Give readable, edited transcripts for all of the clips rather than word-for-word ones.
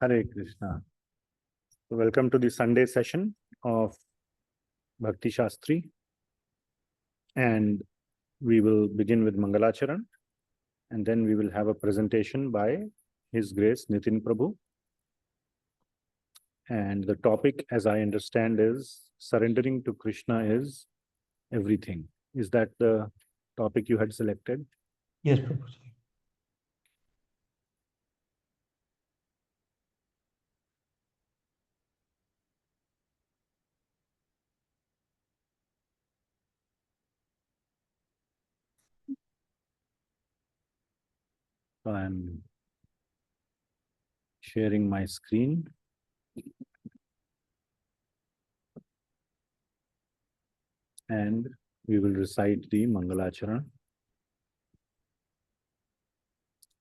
Hare Krishna. Welcome to the Sunday session of Bhakti Shastri. And we will begin with Mangalacharan. And then we will have a presentation by His Grace Nitin Prabhu. And the topic, as I understand, is surrendering to Krishna is everything. Is that the topic you had selected? Yes, Prabhuji. So I'm sharing my screen. And we will recite the Mangalacharan.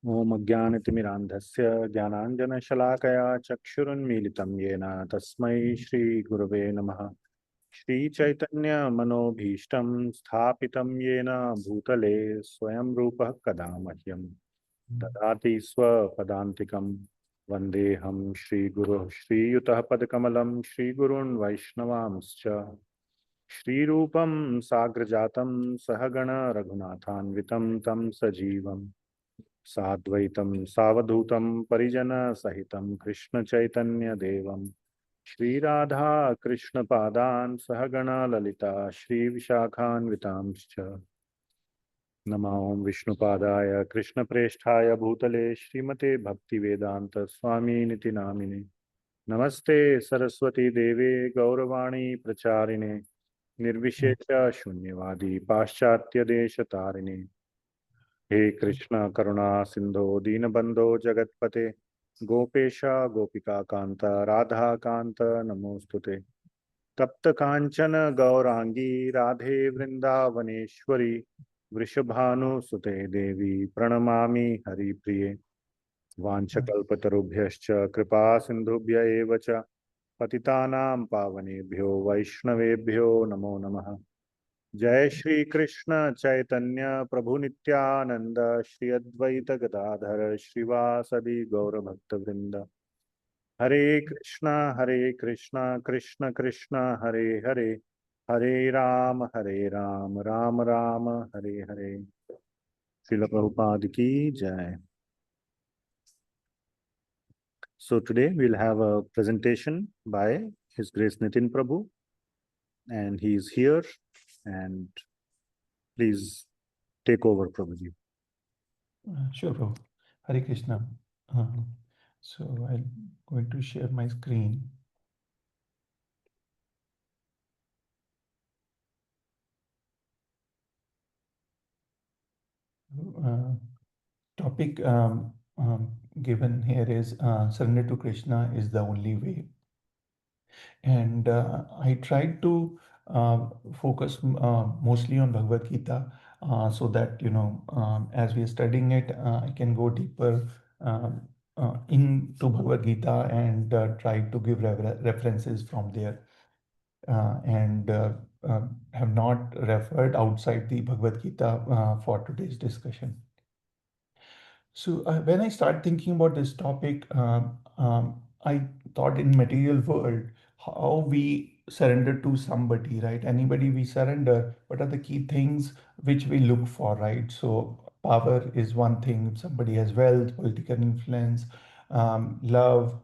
ओम अज्ञानतिमिरान्धस्य ज्ञानाञ्जनशलाकया चक्षुरुन्मीलितं येन तस्मै श्रीगुरवे नमः। श्रीचैतन्यमनोभीष्टं स्थापितं येन भूतले स्वयं रूपः कदा मह्यं ददाति स्वपदान्तिकं। वन्देऽहं श्रीगुरुः श्रीयुतः पदकमलं श्रीगुरून् वैष्णवांश्च श्रीरूपं साग्रजातं सहगण रघुनाथान्वितं तं सजीवम् साद्वैतं सावधूतं परिजनसहितं कृष्णचैतन्यदेवं श्रीराधा कृष्णपादान् सहगणा ललिता श्रीविशाखान्वितांश्च। नमो विष्णुपादाय कृष्णप्रेष्ठाय भूतले श्रीमते भक्तिवेदान्त स्वामिनिति नामिने। नमस्ते सरस्वती देवे गौरवाणी प्रचारिणे निर्विशेष शून्यवादी पाश्चात्यदेशतारिणे। हे कृष्ण करुणा सिंधो दीनबंधो जगतपते गोपेशा गोपिका कांत राधा कांत नमोस्तुते। तप्त कांचन गौरांगी राधे वृंदावनेश्वरी वृषभानुसुते देवी प्रणमामि हरिप्रिये। वाञ्छकल्पतरुभ्यश्च कृपा सिन्धुभ्य एव च पतितानां पावनेभ्यो वैष्णवेभ्यो नमो नमः। जय श्री कृष्ण चैतन्य प्रभु नित्यानंद श्री अद्वैत गदाधर श्रीवासदि गौर भक्त वृंद। हरे कृष्ण कृष्ण कृष्ण हरे हरे हरे राम राम राम हरे हरे। श्रील प्रभुपाद की जय। So today we'll have a presentation by His Grace Nitin Prabhu, and he is here, and please take over, Prabhuji. Sure, Prabhu. Hare Krishna. So I'm going to share my screen. Topic given here is surrender to Krishna is the only way. And I tried to focus mostly on Bhagavad Gita so that, as we are studying it, I can go deeper into Bhagavad Gita and try to give references from there. And have not referred outside the Bhagavad Gita for today's discussion. So when I started thinking about this topic, I thought in material world, how we surrender to somebody, right? Anybody we surrender, what are the key things which we look for, right? So power is one thing. If somebody has wealth, political influence, love,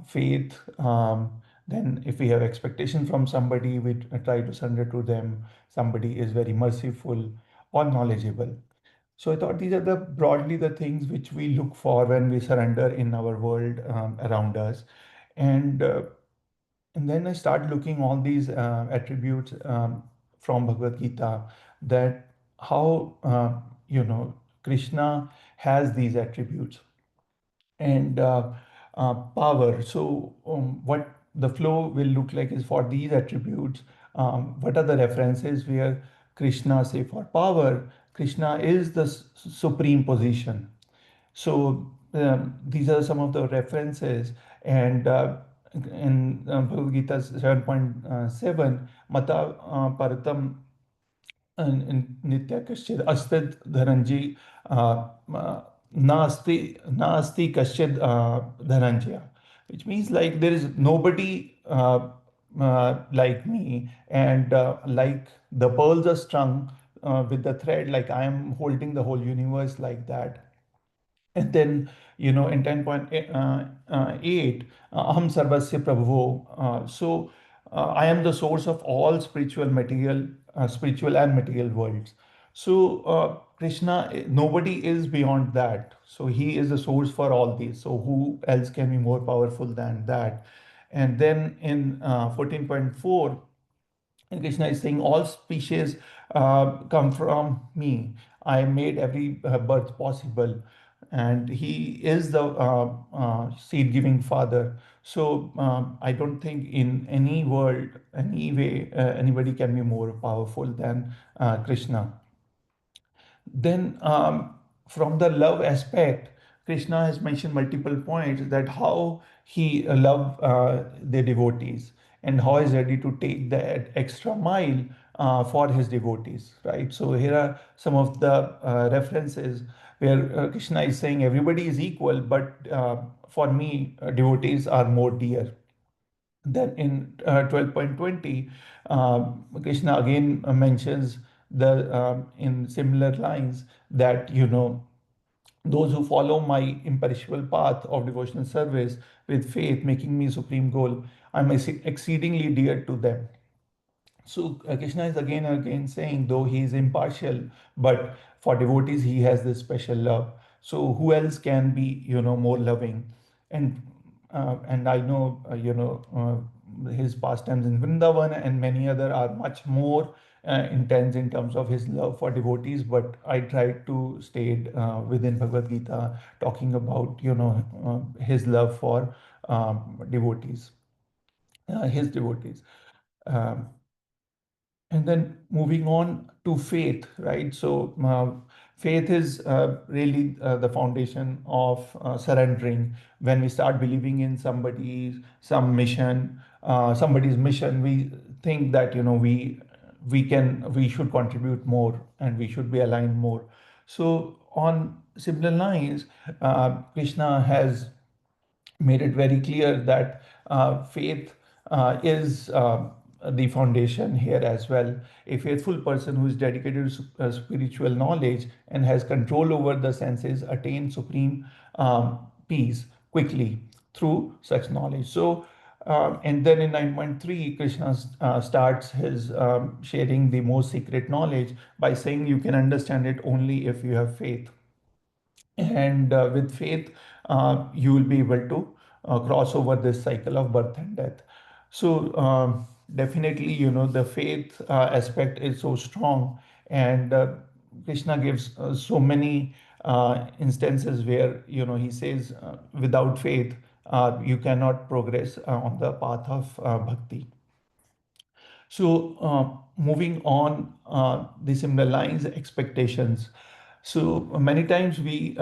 faith, then if we have expectation from somebody, we try to surrender to them. Somebody is very merciful or knowledgeable. So I thought these are the broadly the things which we look for when we surrender in our world around us, and uh, and then I start looking all these attributes from Bhagavad Gita, that how Krishna has these attributes and power. So what the flow will look like is for these attributes. What are the references where Krishna say for power? Krishna is the supreme position. So these are some of the references, and in Bhagavad Gita 7.7, Mata Paratam नित्य कश्चिद अस्तिद धनंजय नास्ति नास्ति कश्चिद Dhananjay. which means like there is nobody like me, and like the pearls are strung with the thread, like I am holding the whole universe like that. And then, in 10.8, Aham Sarvasya Prabhu. I am the source of all spiritual and material worlds. So, Krishna, nobody is beyond that. So, he is the source for all these. So, who else can be more powerful than that? And then in 14.4, and Krishna is saying, all species come from me. I made every birth possible. And he is the seed giving father. So I don't think in any world, any way, anybody can be more powerful than Krishna. Then, from the love aspect, Krishna has mentioned multiple points that how he love the devotees and how he's ready to take that extra mile for his devotees, right? So here are some of the references where Krishna is saying everybody is equal, but for me, devotees are more dear. Then in 12.20, Krishna again mentions the in similar lines that those who follow my imperishable path of devotional service with faith, making me supreme goal, I'm exceedingly dear to them. So Krishna is again and again saying, though he is impartial, but for devotees he has this special love. So who else can be, more loving? And I know, his pastimes in Vrindavan and many other are much more intense in terms of his love for devotees. But I tried to stay within Bhagavad Gita, talking about, his love for devotees, his devotees. Um, and then moving on to faith, right? So, faith is really the foundation of surrendering. When we start believing in somebody's mission, we think that we should contribute more and we should be aligned more. So, on similar lines, Krishna has made it very clear that faith is the foundation here as well. A faithful person who is dedicated to spiritual knowledge and has control over the senses attain supreme peace quickly through such knowledge. So, and then in 9.3, Krishna starts his sharing the most secret knowledge by saying you can understand it only if you have faith. And with faith, you will be able to cross over this cycle of birth and death. So, definitely, the faith aspect is so strong. And Krishna gives so many instances where, he says, without faith, you cannot progress on the path of bhakti. So, moving on, the similar lines, expectations. So, many times we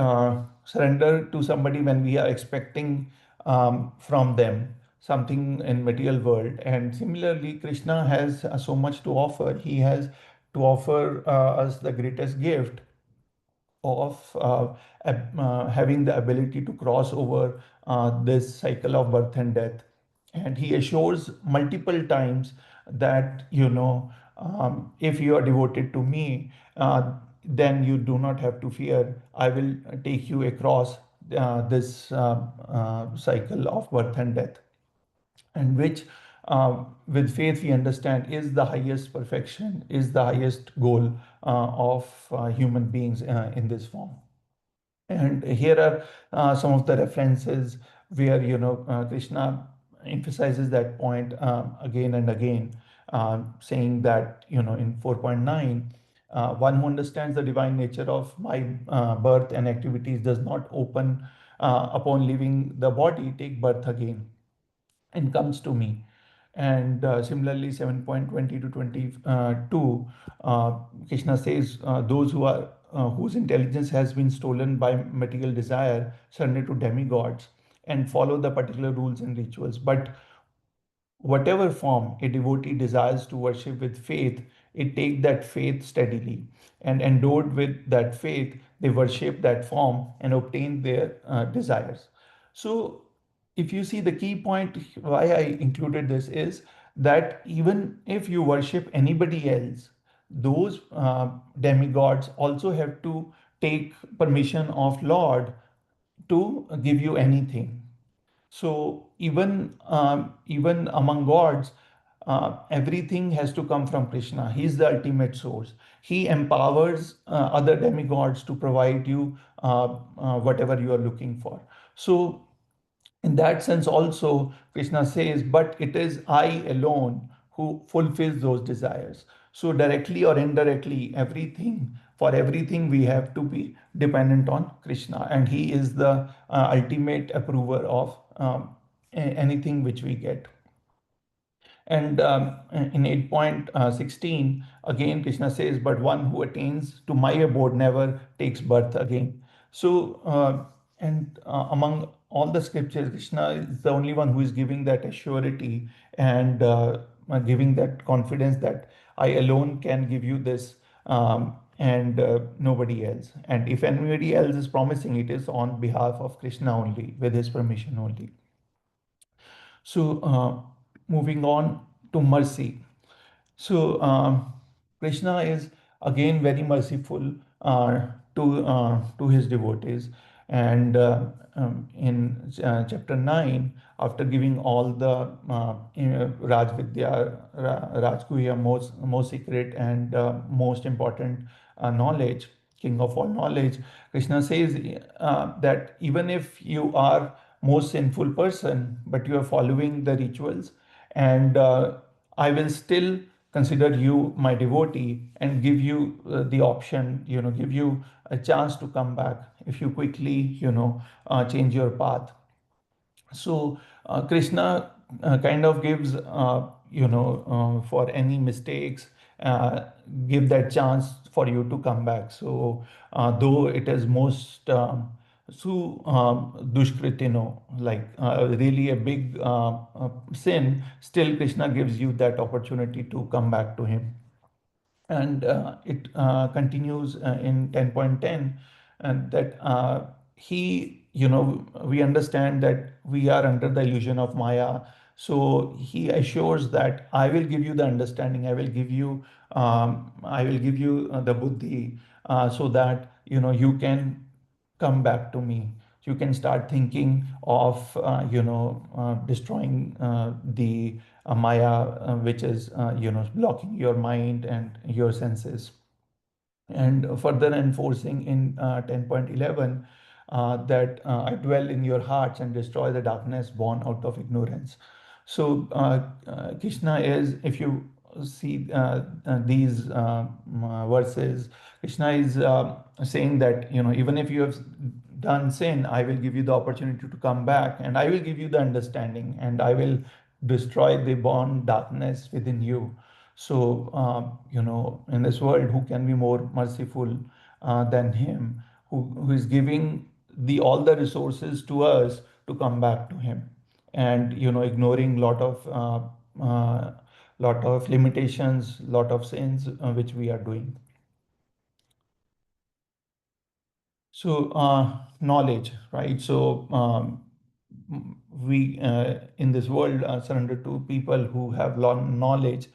surrender to somebody when we are expecting from them something in material world. And similarly, Krishna has so much to offer. He has to offer us the greatest gift of having the ability to cross over this cycle of birth and death. And he assures multiple times that, if you are devoted to me, then you do not have to fear. I will take you across this cycle of birth and death, and which with faith we understand is the highest perfection, is the highest goal of human beings in this form. And here are some of the references where Krishna emphasizes that point again and again, saying that in 4.9, one who understands the divine nature of my birth and activities does not open upon leaving the body, take birth again and comes to me. And similarly, 7.20 to 22, Krishna says, those whose intelligence has been stolen by material desire surrender to demigods and follow the particular rules and rituals. But whatever form a devotee desires to worship with faith, it take that faith steadily. And endowed with that faith, they worship that form and obtain their desires. So if you see, the key point why I included this is that even if you worship anybody else, those demigods also have to take permission of Lord to give you anything. So even among gods, everything has to come from Krishna. He is the ultimate source. He empowers other demigods to provide you whatever you are looking for. So in that sense also, Krishna says, but it is I alone who fulfills those desires. So directly or indirectly, for everything we have to be dependent on Krishna, and he is the ultimate approver of anything which we get. And in 8.16, again, Krishna says, but one who attains to my abode never takes birth again. So, among all the scriptures, Krishna is the only one who is giving that assurity and giving that confidence that I alone can give you this, and nobody else. And if anybody else is promising, it is on behalf of Krishna only, with his permission only. So, moving on to mercy. So, Krishna is again very merciful to his devotees, and in chapter 9, after giving all the Raj Vidya, Raj Guhya, most secret and most important knowledge, king of all knowledge, Krishna says that even if you are most sinful person, but you are following the rituals, and I will still consider you my devotee and give you the option, give you a chance to come back if you quickly, change your path. So Krishna kind of gives, for any mistakes, uh, give that chance for you to come back. So though it is most dushkritino, like really a big sin, still Krishna gives you that opportunity to come back to him. And it continues in 10.10, and that we understand that we are under the illusion of Maya. So he assures that I will give you the understanding, I will give you the buddhi, so that you can come back to me. You can start thinking of destroying the Maya, which is blocking your mind and your senses. And further enforcing in 10.11, that I dwell in your hearts and destroy the darkness born out of ignorance. So Krishna is, if you see these verses, Krishna is saying that even if you have done sin, I will give you the opportunity to come back, and I will give you the understanding, and I will destroy the born darkness within you. So, in this world, who can be more merciful than Him, who is giving all the resources to us to come back to Him, and ignoring lot of limitations, lot of sins which we are doing. So, knowledge, right? So, we in this world surrender to people who have knowledge,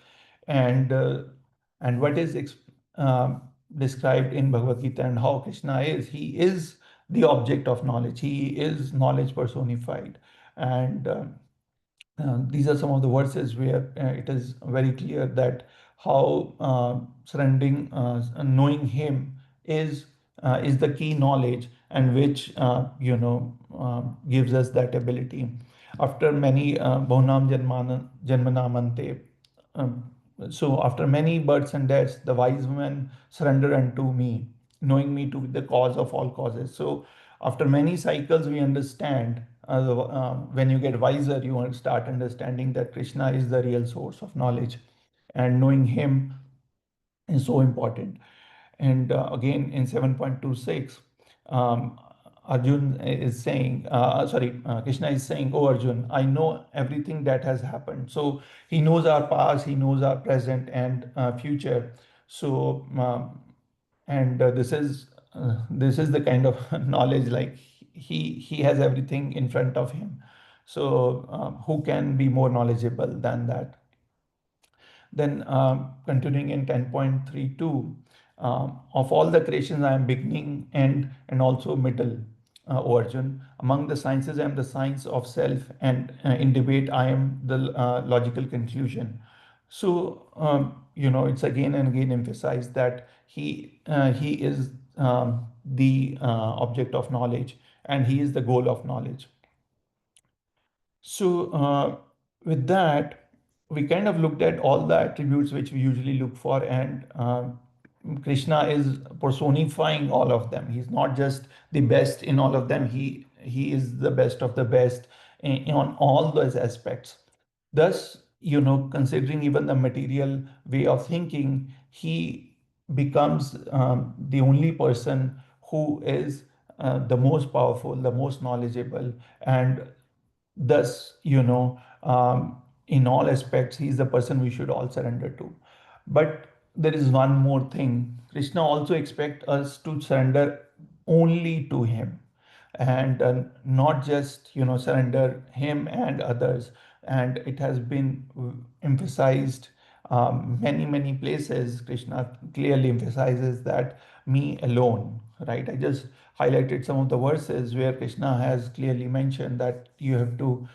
and what is described in Bhagavad Gita, and how Krishna is. He is the object of knowledge. He is knowledge personified, and these are some of the verses where it is very clear that how surrendering, knowing Him is the key knowledge, and which gives us that ability. After many Bhunam Janmanamante, um, so after many births and deaths, the wise men surrender unto me, knowing me to be the cause of all causes. So after many cycles, we understand, when you get wiser, you will start understanding that Krishna is the real source of knowledge, and knowing Him is so important. And again, in 7.26, Arjun is saying, Krishna is saying, oh Arjun, I know everything that has happened. So he knows our past, he knows our present and future. So, and this is the kind of knowledge, like he has everything in front of him. So who can be more knowledgeable than that? Then continuing in 10.32, of all the creations, I am beginning, end, and also middle, O Arjun. Among the sciences, I am the science of self, and in debate, I am the logical conclusion. So, it's again and again emphasized that he is the object of knowledge, and he is the goal of knowledge. So, with that, we kind of looked at all the attributes which we usually look for, and Krishna is personifying all of them. He's not just the best in all of them, he is the best of the best on all those aspects. Thus, considering even the material way of thinking, he becomes the only person who is the most powerful, the most knowledgeable, and thus, in all aspects, he is the person we should all surrender to. But there is one more thing. Krishna also expects us to surrender only to him, and not just surrender him and others. And it has been emphasized many places. Krishna clearly emphasizes that me alone, right? I just highlighted some of the verses where Krishna has clearly mentioned that you have to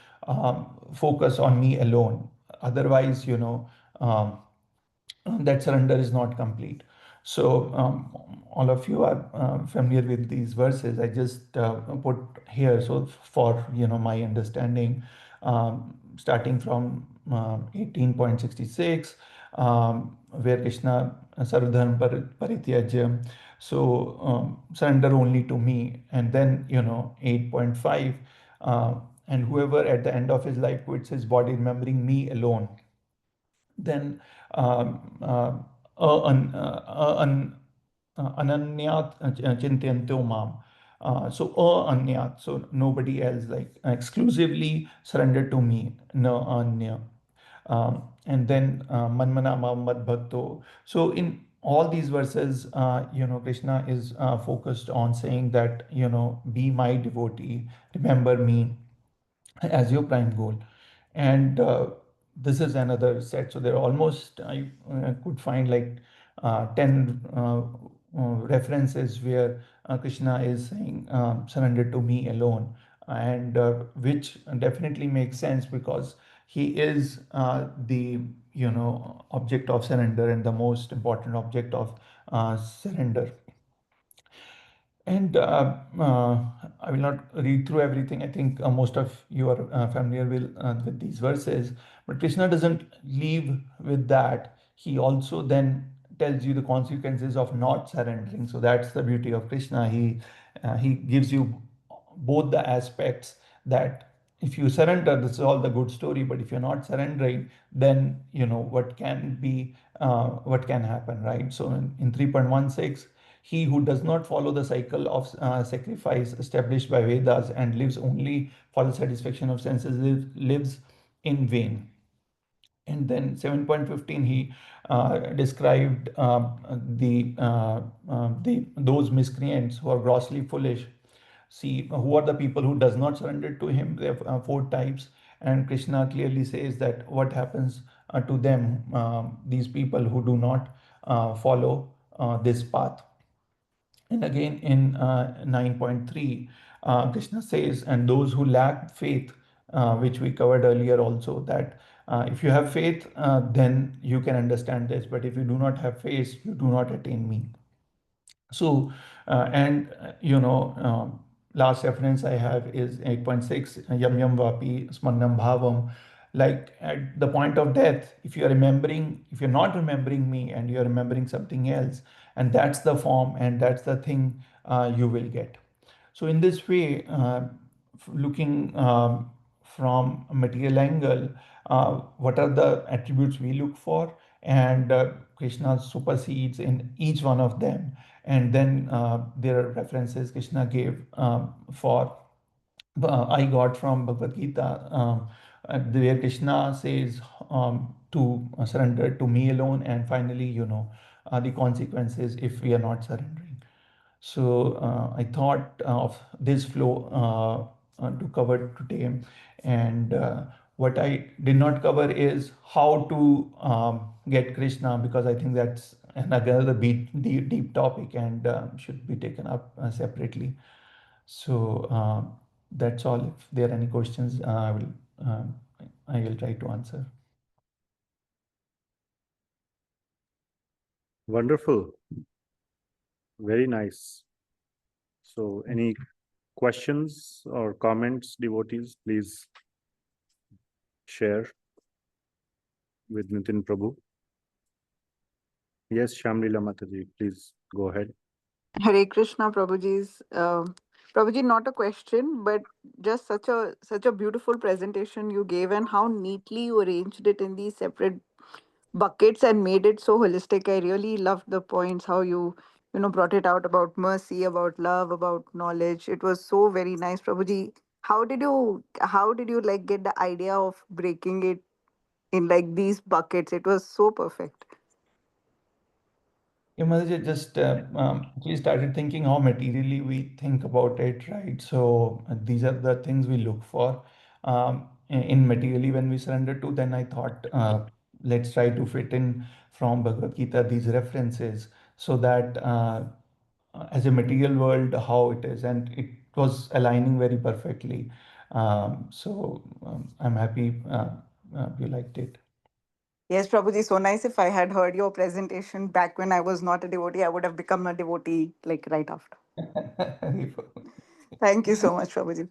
focus on me alone. Otherwise, um, that surrender is not complete. So all of you are familiar with these verses. I just put here so for my understanding, starting from 18.66, where Krishna Sarvadharma Parityajya. So surrender only to me, and then 8.5, and whoever at the end of his life quits his body, remembering me alone, then ananyat chintyanto mam. So anyat, so nobody else, like exclusively surrender to me, no anya. And then manmana mamad bhakto. So in all these verses, Krishna is focused on saying that, be my devotee, remember me as your prime goal. And this is another set. So there are almost, I could find like 10 references where Krishna is saying, surrender to me alone. And which definitely makes sense because he is the, object of surrender and the most important object of surrender. And I will not read through everything. I think most of you are familiar with these verses. But Krishna doesn't leave with that. He also then tells you the consequences of not surrendering. So that's the beauty of Krishna. He gives you both the aspects, that if you surrender, this is all the good story. But if you're not surrendering, then what can be, what can happen, right? So in 3.16, he who does not follow the cycle of sacrifice established by Vedas and lives only for the satisfaction of senses lives in vain. And then 7.15, he described the those miscreants who are grossly foolish. See, who are the people who does not surrender to him? There are four types, and Krishna clearly says that what happens to them, these people who do not follow this path. And again in 9.3, Krishna says, and those who lack faith, which we covered earlier also, that if you have faith, then you can understand this. But if you do not have faith, you do not attain me. So, and last reference I have is 8.6, yam yam vapi smannam bhavam. Like at the point of death, if you're remembering, if you're not remembering me and you're remembering something else, and that's the form and that's the thing you will get. So in this way, looking from a material angle, what are the attributes we look for? And Krishna supersedes in each one of them. And then there are references Krishna gave for, I got from Bhagavad Gita, where Krishna says to surrender to me alone, and finally, the consequences if we are not surrendering. So I thought of this flow to cover today. And what I did not cover is how to get Krishna, because I think that's another deep topic and should be taken up separately. So that's all. If there are any questions, I will try to answer. Wonderful. Very nice. So any questions or comments, devotees, please share with Nitin Prabhu. Yes, Shamlila Mataji, please go ahead. Hare Krishna, Prabhuji's. Prabhuji, not a question, but just such a beautiful presentation you gave, and how neatly you arranged it in these separate buckets and made it so holistic. I really loved the points how you brought it out about mercy, about love, about knowledge. It was so very nice, Prabhuji. How did you like get the idea of breaking it in like these buckets? It was so perfect. Yeah, Madhuri, just we started thinking how materially we think about it, right? So these are the things we look for in materially when we surrender to. Then I thought, let's try to fit in from Bhagavad Gita these references so that as a material world, how it is, and it was aligning very perfectly. I'm happy you liked it. Yes, Prabhuji, so nice. If I had heard your presentation back when I was not a devotee, I would have become a devotee like right after. Thank you so much, Prabhuji.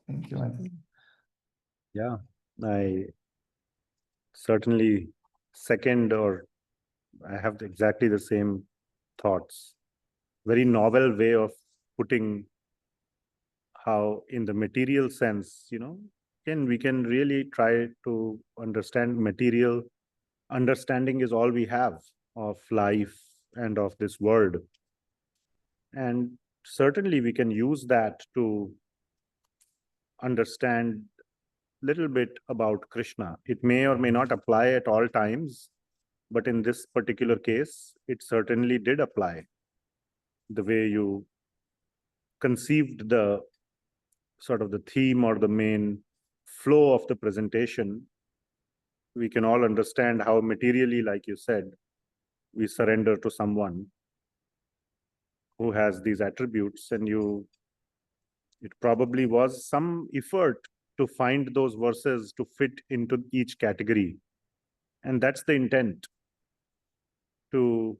Thank you, Madhuri. Yeah, I certainly second, or I have exactly the same thoughts. Very novel way of putting how in the material sense, we can really try to understand material. Understanding is all we have of life and of this world. And certainly we can use that to understand little bit about Krishna. It may or may not apply at all times, but in this particular case, it certainly did apply. The way you conceived the sort of the theme or the main flow of the presentation, we can all understand how materially, like you said, we surrender to someone who has these attributes, and it probably was some effort to find those verses to fit into each category. And that's the intent, to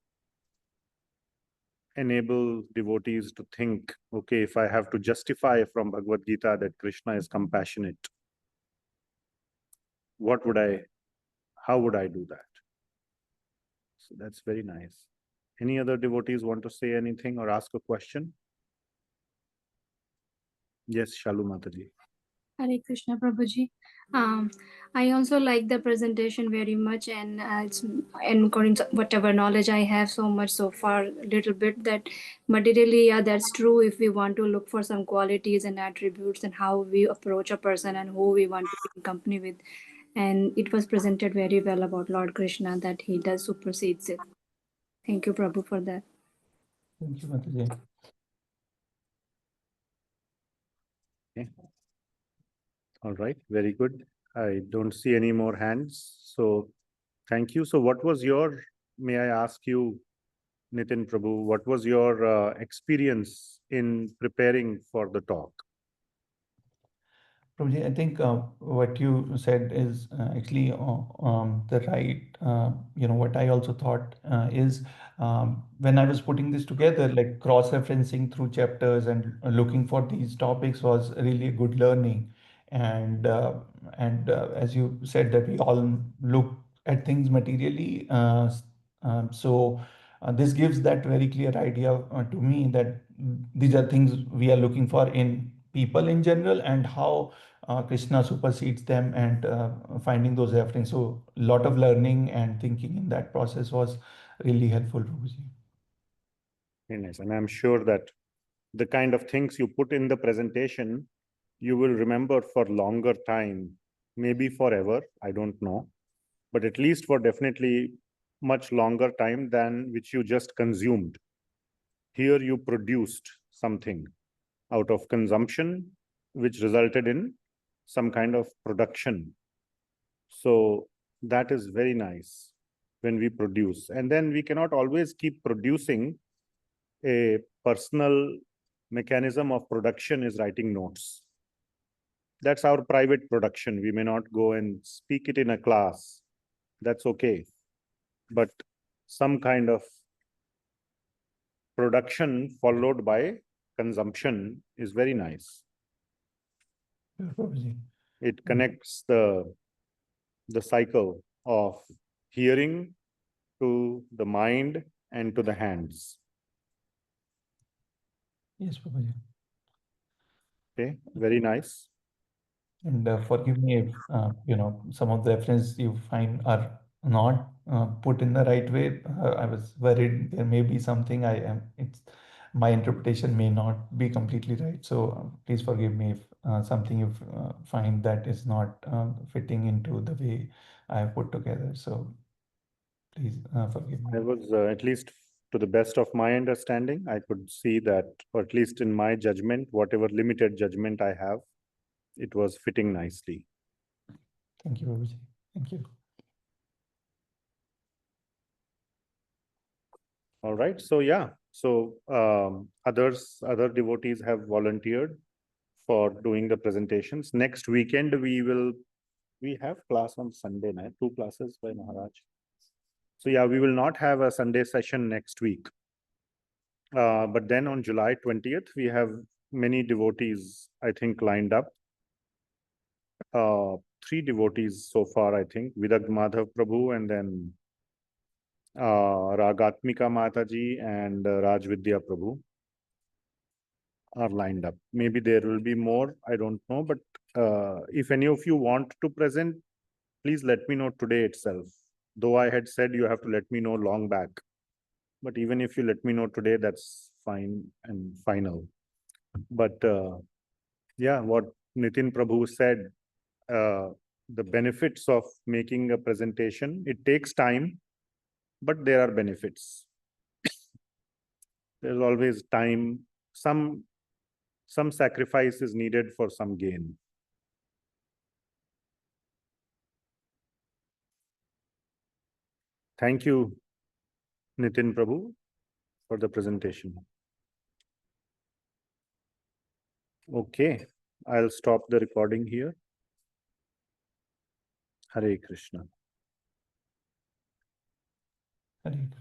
enable devotees to think, okay, if I have to justify from Bhagavad Gita that Krishna is compassionate, how would I do that? So that's very nice. Any other devotees want to say anything or ask a question? Yes, Shalu Mataji. Hare Krishna, Prabhuji. I also like the presentation very much, and it's according to whatever knowledge I have so much so far, little bit that materially, yeah, that's true. If we want to look for some qualities and attributes and how we approach a person and who we want to be in company with, and it was presented very well about Lord Krishna that he does supersedes it. Thank you, Prabhu, for that. Thank you, Madhuri. Okay. All right, very good. I don't see any more hands. So thank you. So may I ask you, Nitin Prabhu, what was your experience in preparing for the talk? Prabhuji, I think what you said is actually the right, what I also thought is when I was putting this together, like cross-referencing through chapters and looking for these topics was really a good learning. And as you said that we all look at things materially, this gives that very clear idea to me that these are things we are looking for in people in general, and how Krishna supersedes them, and finding those references. So a lot of learning and thinking in that process was really helpful, Prabhuji. Very nice. And I'm sure that the kind of things you put in the presentation, you will remember for longer time, maybe forever, I don't know, but at least for definitely much longer time than which you just consumed. Here you produced something out of consumption. which resulted in some kind of production. So that is very nice when we produce. And then we cannot always keep producing. A personal mechanism of production is writing notes. That's our private production. We may not go and speak it in a class. That's okay. But some kind of production followed by consumption is very nice. Sure, Prabhuji. It connects the cycle of hearing to the mind and to the hands. Yes, Prabhuji. Okay, very nice. And forgive me if some of the references you find are not put in the right way. I was worried there may be something my interpretation may not be completely right. So please forgive me if something you find that is not fitting into the way I have put together. So please forgive me. I was, at least to the best of my understanding, I could see that, or at least in my judgment, whatever limited judgment I have, it was fitting nicely. Thank you, Prabhuji. Thank you. All right. So yeah. So other devotees have volunteered for doing the presentations. Next weekend we have class on Sunday night, 2 classes by Maharaj. So yeah, we will not have a Sunday session next week. But then on July 20th, we have many devotees, I think, lined up. 3 devotees so far, I think, Vidagh Madhav Prabhu, and then Ragatmika Mataji and Raj Vidya Prabhu are lined up. Maybe there will be more, I don't know. But if any of you want to present, please let me know today itself. Though I had said you have to let me know long back. But even if you let me know today, that's fine and final. But yeah, what Nitin Prabhu said, the benefits of making a presentation, it takes time, but there are benefits. There's always time, some sacrifice is needed for some gain. Thank you, Nitin Prabhu, for the presentation. Okay, I'll stop the recording here. Hare Krishna. Hare Krishna.